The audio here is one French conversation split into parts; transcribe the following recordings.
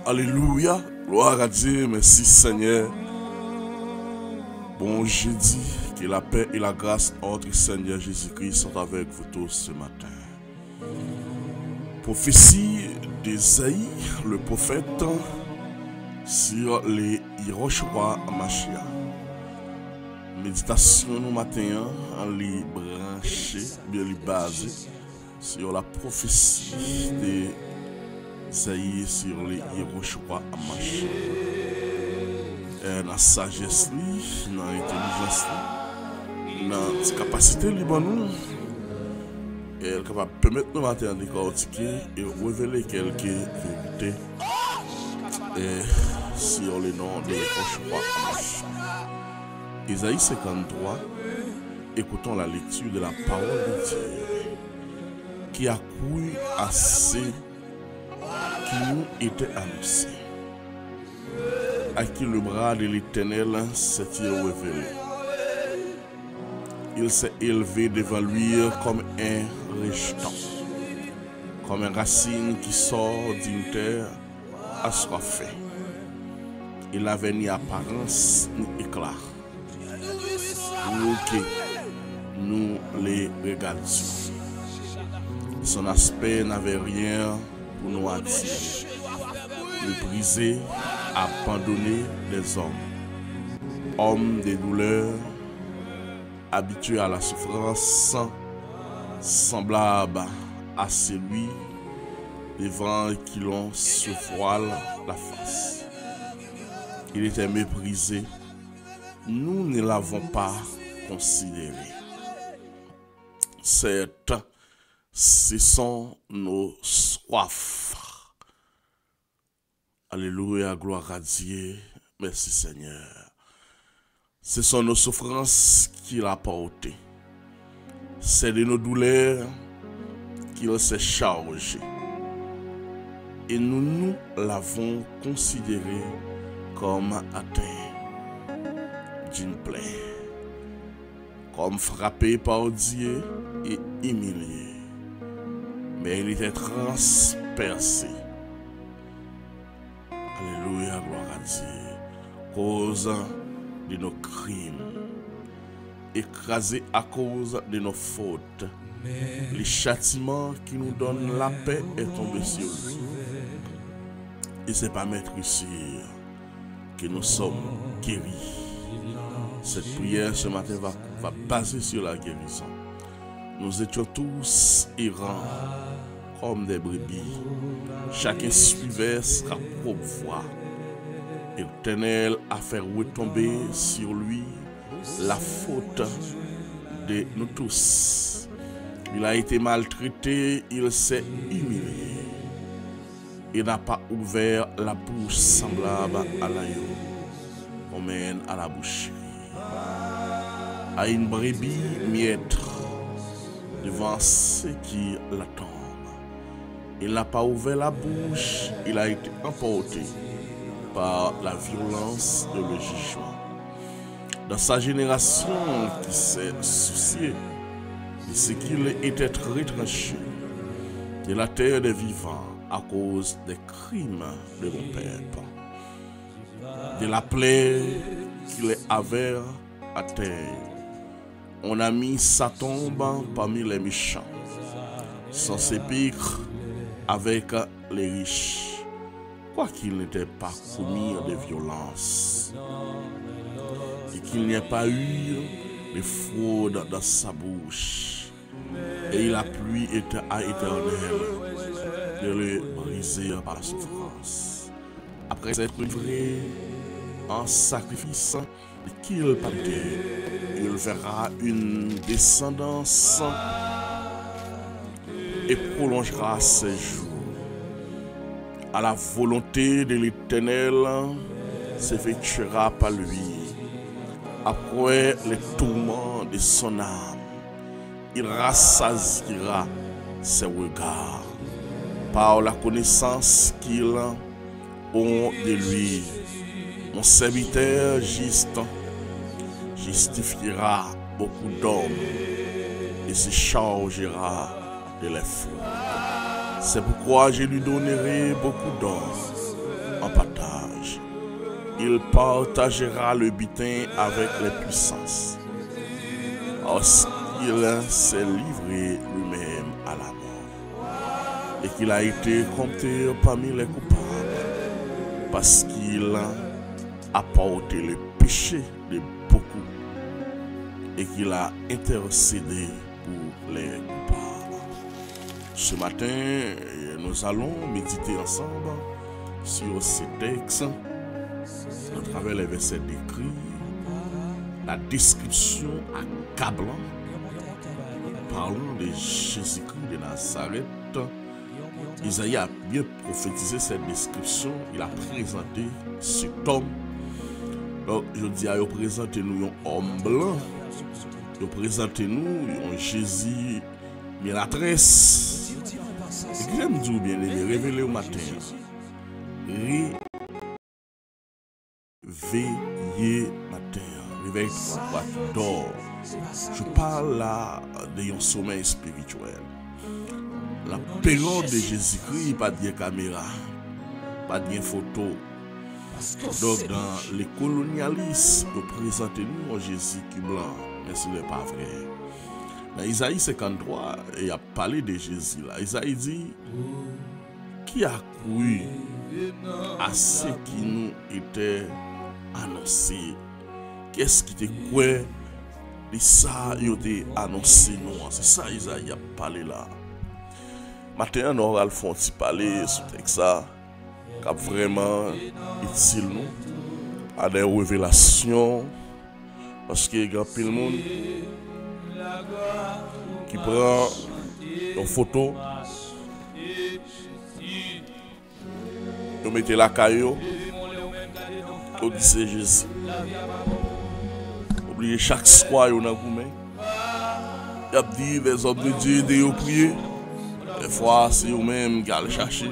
Alléluia, gloire à Dieu, merci Seigneur. Bon jeudi, que la paix et la grâce entre Seigneur Jésus-Christ sont avec vous tous ce matin. Prophétie d'Ésaïe, le prophète, sur les Hiroshima Machia. Méditation nous matin, en les branché, bien les basé sur la prophétie d'Ésaïe sur les Hiroshima Machia. Dans la sagesse, dans l'intelligence, dans la capacité libanou, elle est capable de permettre nous matin de décortiquer et révéler quelques vérités sur le nom de Hiroshima Machia. Ésaïe 53, écoutons la lecture de la parole de Dieu qui a couru assez qui nous était annoncé, à qui le bras de l'Éternel s'est-il révélé. Il s'est élevé devant lui comme un rejeton, comme une racine qui sort d'une terre assoiffée. Il n'avait ni apparence ni éclat, pour que nous les regardions. Son aspect n'avait rien pour nous attirer. Méprisé, abandonné des hommes, homme des douleurs, habitué à la souffrance, semblable à celui devant qui l'on se voile la face. Il était méprisé, nous ne l'avons pas considéré. Certes, ce sont nos soifs. Alléluia, gloire à Dieu, merci Seigneur. Ce sont nos souffrances qu'il a portées. C'est de nos douleurs qu'il s'est chargé. Et nous l'avons considéré comme atteint d'une plaie, comme frappé par Dieu et humilié. Mais il était transpercé. Alléluia, gloire à Dieu. Cause de nos crimes, écrasé à cause de nos fautes. Le châtiment qui nous donne la paix est tombé sur lui. Et c'est pas mettre sûr que nous sommes guéris. Cette prière ce matin va baser sur la guérison. Nous étions tous errants comme des brebis. Chacun suivait sa propre voie. L'Éternel a fait retomber sur lui la faute de nous tous. Il a été maltraité, il s'est humilié. Il n'a pas ouvert la bouche semblable à l'agneau qu'on mène à la boucherie. À une brebis miette devant ceux qui l'attendent. Il n'a pas ouvert la bouche, il a été emporté par la violence de le jugement. Dans sa génération qui s'est soucié de ce qu'il était retranché de la terre des vivants à cause des crimes de mon peuple, de la plaie qu'il avait à terre. On a mis sa tombe parmi les méchants, son sépulcre avec les riches, quoiqu'il n'était pas commis de violence, et qu'il n'y ait pas eu de fraude dans sa bouche, et il a plu à Éternel de le briser par la souffrance. Après s'être livré en sacrifice qu'il partait, il verra une descendance et prolongera ses jours. À la volonté de l'Éternel s'effectuera par lui. Après les tourments de son âme, il rassasiera ses regards par la connaissance qu'ils ont de lui. Mon serviteur juste justifiera beaucoup d'hommes et se chargera de les fautes. C'est pourquoi je lui donnerai beaucoup d'or en partage. Il partagera le butin avec les puissances, parce qu'il s'est livré lui-même à la mort, et qu'il a été compté parmi les coupables, parce qu'il a porté le péché de beaucoup, et qu'il a intercédé pour les coupables. Ce matin, nous allons méditer ensemble sur ces textes, à travers les versets décrits, la description accablante. Parlons de Jésus-Christ de Nazareth. Isaïe a bien prophétisé cette description. Il a présenté cet homme. Donc, je dis à vous, présentez-nous un homme blanc. Présentez-nous un Jésus miratrice. Et j'aime dire bien, révéler au matin. Réveillez matin. Réveille-toi, toi qui dors. Je parle là d'un sommeil spirituel. La période de Jésus-Christ, pas de caméra, pas de photo. Donc, dans les colonialistes, nous présentons un Jésus qui est blanc, mais ce n'est pas vrai. Dans Isaïe 53, il a parlé de Jésus là. Isaïe dit, qui a cru à ce qui nous était annoncé? Qu'est-ce qui te croit de ça, il a annoncé nous? C'est ça Isaïe a parlé là. Maintenant, nous allons parler sur ce texte qui est vraiment utile nous, à des révélations, parce qu'il y a plein de monde qui prend une photo, vous mettez la caillou, vous dites c'est Jésus. Oubliez chaque soir, vous avez il y a dit les hommes de Dieu de prier. Des fois, c'est vous-même qui allez chercher.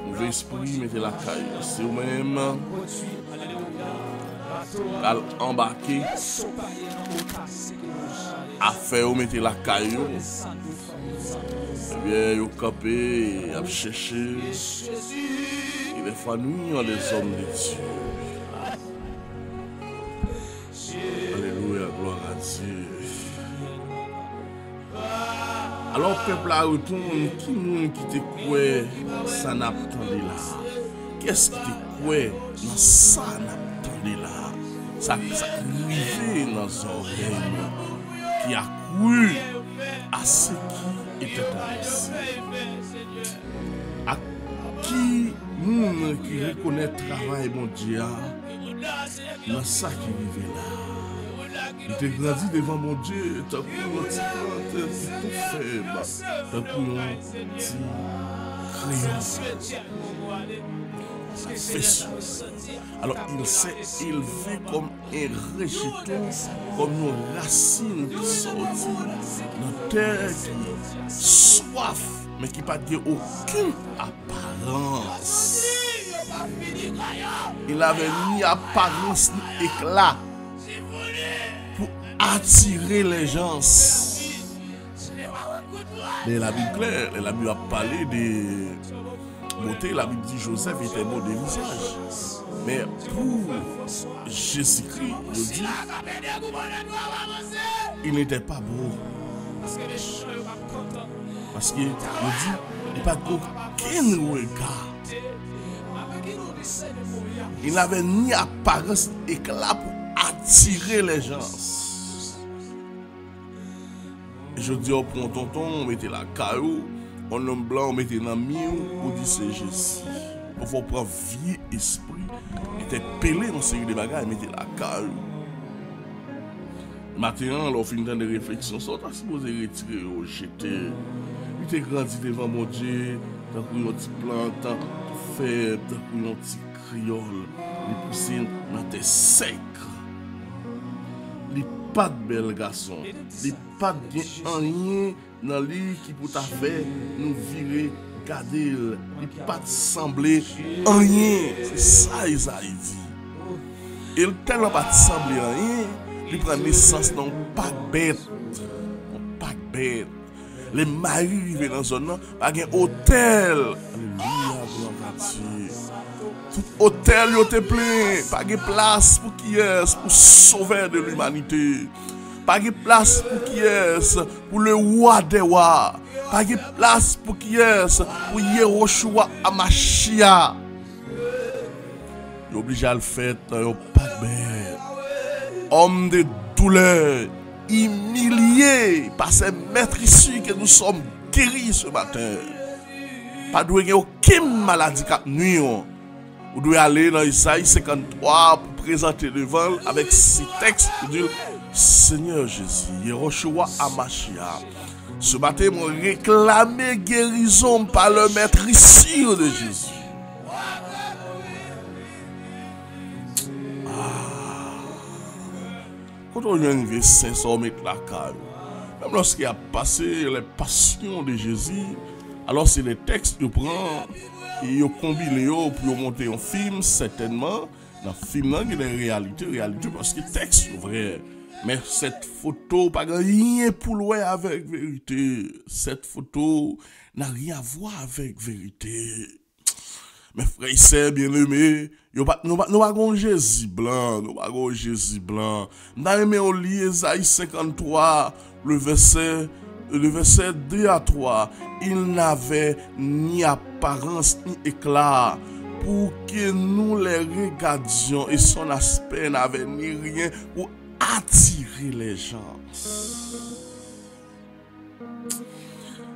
Mauvais esprit, mettez la caille. C'est vous-même qui allez embarquer. À faire, vous mettez la caille. Et bien, vous campez, vous cherchez. Et des fois, nous, on est des hommes de Dieu. Alléluia, gloire à Dieu. Alors, peuple a retourné, qui te croit, ça n'a pas attendu là. Qu'est-ce qui te croit, dans ça n'a pas attendu là? Ça arrivé dans nos oreilles, qui a cru à ce qui était annoncé. À qui nous qui reconnaît le travail, mon Dieu, dans ça qui vivait là. Il te grandit devant mon Dieu, t'as pris un petit plante, tout faible, t'as pris un petit crayon. Alors il s'est élevé comme un rejeton, comme une racine qui sortit dans la terre qui soif, mais qui n'a pas aucune apparence. Il n'avait ni apparence ni éclat pour attirer les gens. Mais la Bible claire, la Bible a parlé de beauté, la Bible dit Joseph était beau de visage. Mais pour Jésus-Christ, il n'était pas beau. Parce qu'il dit, il n'y a pas aucun regard. Il n'avait ni apparence éclat pour attirer les gens. Je dis, on prend tonton, on mettait la caillou, on homme blanc, on mettait dans le mieux, on dit c'est Jésus. On faut prendre vieux esprit. Il était pelé dans série de bagages, il mettait la caillou. Maintenant, on fait une temps de réflexion, ça on supposé retirer, jeter. Il était grandi devant mon Dieu, tant qu'il y a un petit plantant, tout faible, tant qu'il y a un petit criole, les poussines dans tes secs. Les pas de bel garçon, les pas de bien rien dans lui qui pour ta faire nous virer, garder, les pas de sembler rien. C'est ça Isaïe dit. Il tellement pas de sembler rien, il prend naissance dans pas bête, pas bête. les maris qui dans la zone, pas un hôtel. Alléluia, gloire à Dieu. Tout hôtel est plein, pas de place pour qui est, pour sauver de l'humanité. Pas de place pour qui est, pour le roi des rois. Pas de place pour qui est, pour Yehoshua Amashia. Il est obligé à le faire dans pas de bête. Homme de douleur, humilié par ces maîtres ici que nous sommes guéris ce matin. Pas de aucune maladie qui nuit. Vous devez aller dans Isaïe 53 pour présenter devant avec ces textes pour dire Seigneur Jésus, Yehoshua Amashia. Ce matin, moi réclamé guérison par le maître ici de Jésus. Quand on arrive 500 mètres la caille, même lorsqu'il a passé les passions de Jésus, alors c'est les textes que prend et ils combinent pour monter un film, certainement. Dans le film, il y a des réalités parce que le texte est vrai. Mais cette photo n'a rien pour loin avec vérité. Cette photo n'a rien à voir avec vérité. Mes frères et sœurs bien-aimés, nous n'avons pas Jésus blanc, nous n'avons Jésus blanc. Nous avons lu Isaïe 53, le verset 2 à 3. Il n'avait ni apparence ni éclat pour que nous les regardions et son aspect n'avait ni rien pour attirer les gens.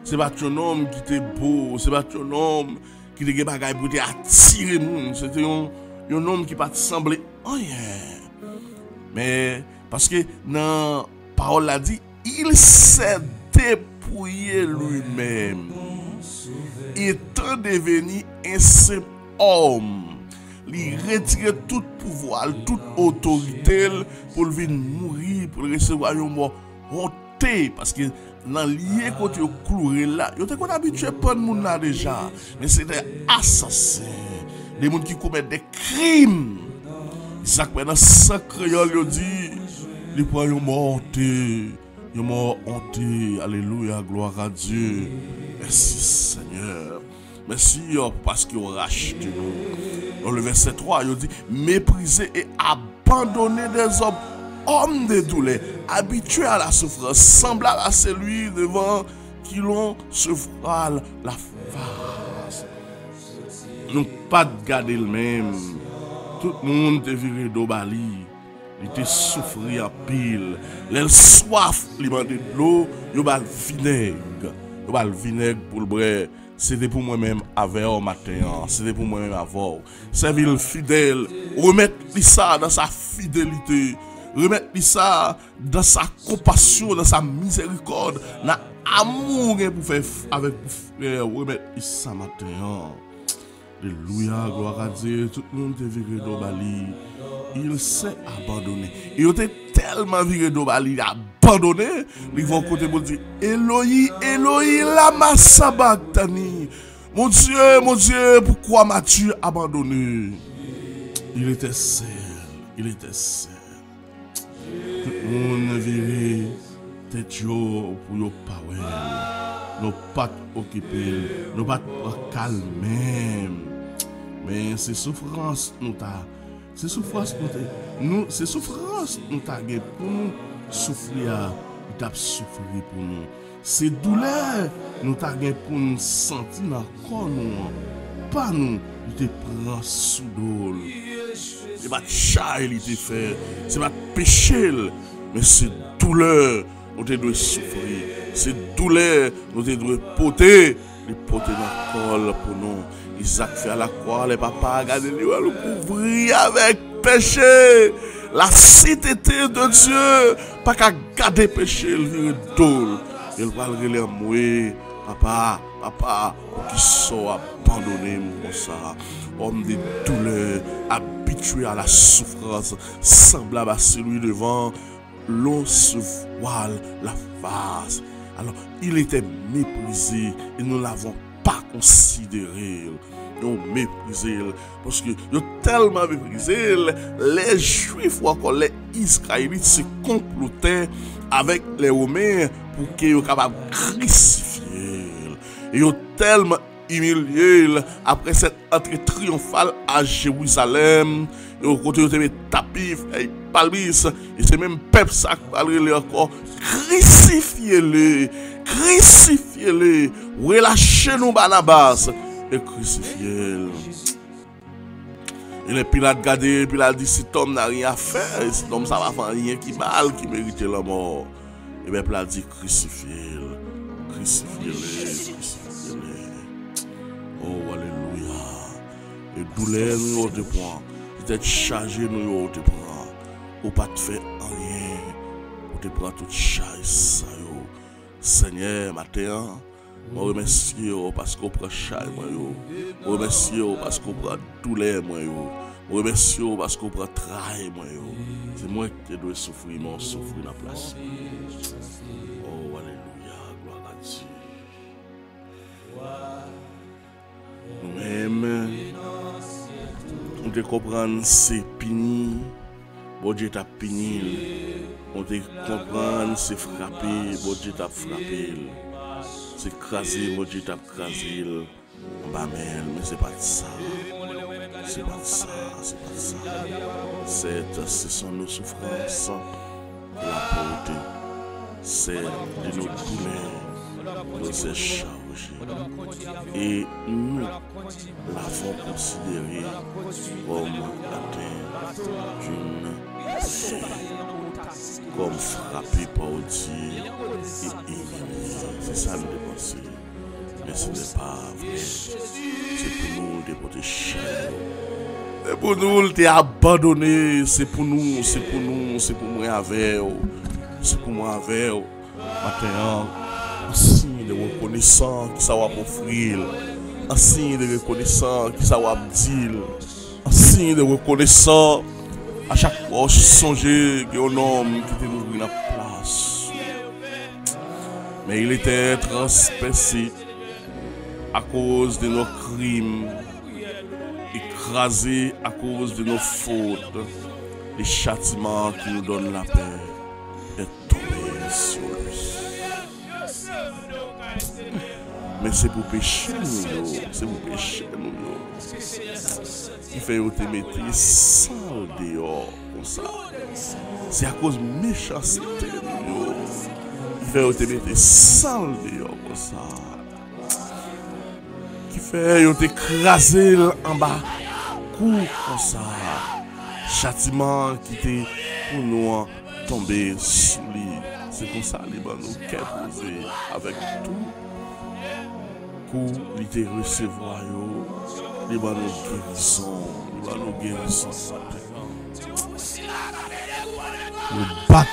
C'est pas ton homme qui était beau, c'est pas ton homme qui était bagay pour attirer nous. C'était un homme qui pas semblait rien. Mais parce que dans la parole a dit, il s'est dépouillé lui-même, étant devenu un simple homme. Il retire tout pouvoir, toute autorité pour venir mourir, pour recevoir une mort honte. Parce que dans lié quand tu cloué là, tu es habitué pas de monde là déjà, mais c'est des assassins, des gens qui commettent des crimes. Isaac dans sang créole il dit, il prend une mort honte, une mort honte. Alléluia, gloire à Dieu. Merci Seigneur. Merci parce qu'il a racheté nous. Dans le verset 3, il dit, mépriser et abandonner des hommes, hommes de douleur, habitués à la souffrance, semblables à celui devant qui l'ont souffert la face. Nous pas de garder le même. Tout le monde te viré d'Obali. Il te souffri en pile. Les soif, il m'a de l'eau, il va le vinaigre. Il va le vinaigre pour le bras. C'était pour moi-même avec au matin. C'était pour moi-même avant. Servir fidèle. Remettre ça dans sa fidélité. Remettre ça dans sa compassion, dans sa miséricorde. Dans l'amour pour faire avec frère. Remettre ça matin. Alléluia, gloire à Dieu. Tout le monde est viré d'Obali. Il s'est abandonné. Il était tellement viré d'Obali, il a abandonné. Ils vont côté pour dire Elohi, Elohi, lama sabachthani. Mon Dieu, pourquoi m'as-tu abandonné? Il était seul. Il était seul. Tout le monde viré tête pour nos paroles. Nos pattes occupées, nos pattes calmer. Mais ces souffrances nous t'a, ces souffrances nous t'a pour nous souffrir, nous t'a souffrir pour nous. Ces douleurs nous t'a pour nous sentir dans le corps nous, pas nous, il te prend sous l'eau. C'est pas chat il te fait, c'est pas péché, mais c'est douleur nous te doit souffrir. C'est douleur nous te doit porter, les porter dans le col pour nous. Isaac fait à la croix, les papas regardez lui le couvrir avec péché. La sainteté de Dieu, pas qu'à garder péché, il vire d'eau. Il va le relire mourir. Papa, pour qu'il soit abandonné, mon ça. Homme de douleur, habitué à la souffrance, semblable à celui devant, l'on se voile la face. Alors, il était méprisé et nous ne l'avons pas considéré. Nous méprisé parce que nous tellement méprisé, les Juifs ou encore les Israélites se complotaient avec les Romains pour qu'ils soient capables de crucifier Ils ont tellement humilié après cette entrée triomphale à Jérusalem. Et au côté de tapis, et palmis, et c'est même peuple ça qui parle encore. Crucifiez-les, crucifiez-les, relâchez-nous Barnabas et crucifiez-les. Et les Pilates gardé, Pilate dit si cet homme n'a rien à faire, si cet homme ça va faire rien qui mal, qui mérite la mort. Et bien Pilate dit crucifiez-les, crucifiez-les, crucifiez-les. Oh alléluia. Et douleur nous te prend, peut-être chargé nous te prend, ou pas te faire rien, ou te prend toute charge ça yo. Seigneur matin. Je remercie parce qu'on prend charge. Je remercie parce qu'on prend douleur. Je remercie parce qu'on prend travail. C'est moi qui dois souffrir, mais on souffre dans la place. Oh, alléluia, gloire à Dieu. Nous-mêmes, on te comprend, c'est puni. Bon Dieu t'a puni. On te comprend, c'est frappé. Bon Dieu t'a frappé. C'est crasé, mon Dieu t'a crasé. Mais c'est pas ça. C'est pas ça, c'est pas ça. Ce sont nos souffrances, la pauvreté. C'est de nos douleurs, de ces charges. Et nous l'avons considéré comme atteint d'une paix, comme frappé par Dieu et humilié. C'est ça nous pensons. Mais ce n'est pas vrai. C'est pour nous de protéger. C'est pour nous de abandonner. C'est pour nous, c'est pour nous, c'est pour moi avec. C'est pour moi avec. Maintenant, un signe de reconnaissance qui ça va offrir. Un signe de reconnaissance qui ça va dire. Un signe de reconnaissance. À chaque fois, je songeais qu'il y a un homme qui était ouvert la place. Mais il était transpercé à cause de nos crimes, écrasé à cause de nos fautes. Les châtiments qui nous donnent la paix est tombé sur lui. Mais c'est pour pécher nous, c'est pour pécher nous. Il fait te mettre sale dehors comme ça. C'est à cause de méchanceté nous. Il fait te mettre sale dehors comme ça. Qui fait t'écraser en bas, coup comme ça. Châtiment qui était pour nous tomber sur lui. C'est comme ça les nous qui posé avec tout. Coup, il était recevoir les nous guérissons, les nous guérissons. Nous battre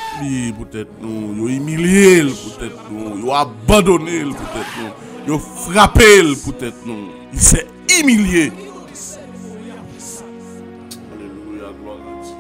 peut-être nous, nous humilier peut-être nous, nous abandonner peut-être nous, nous frapper peut-être nous. Il s'est humilié. Alléluia, gloire à Dieu.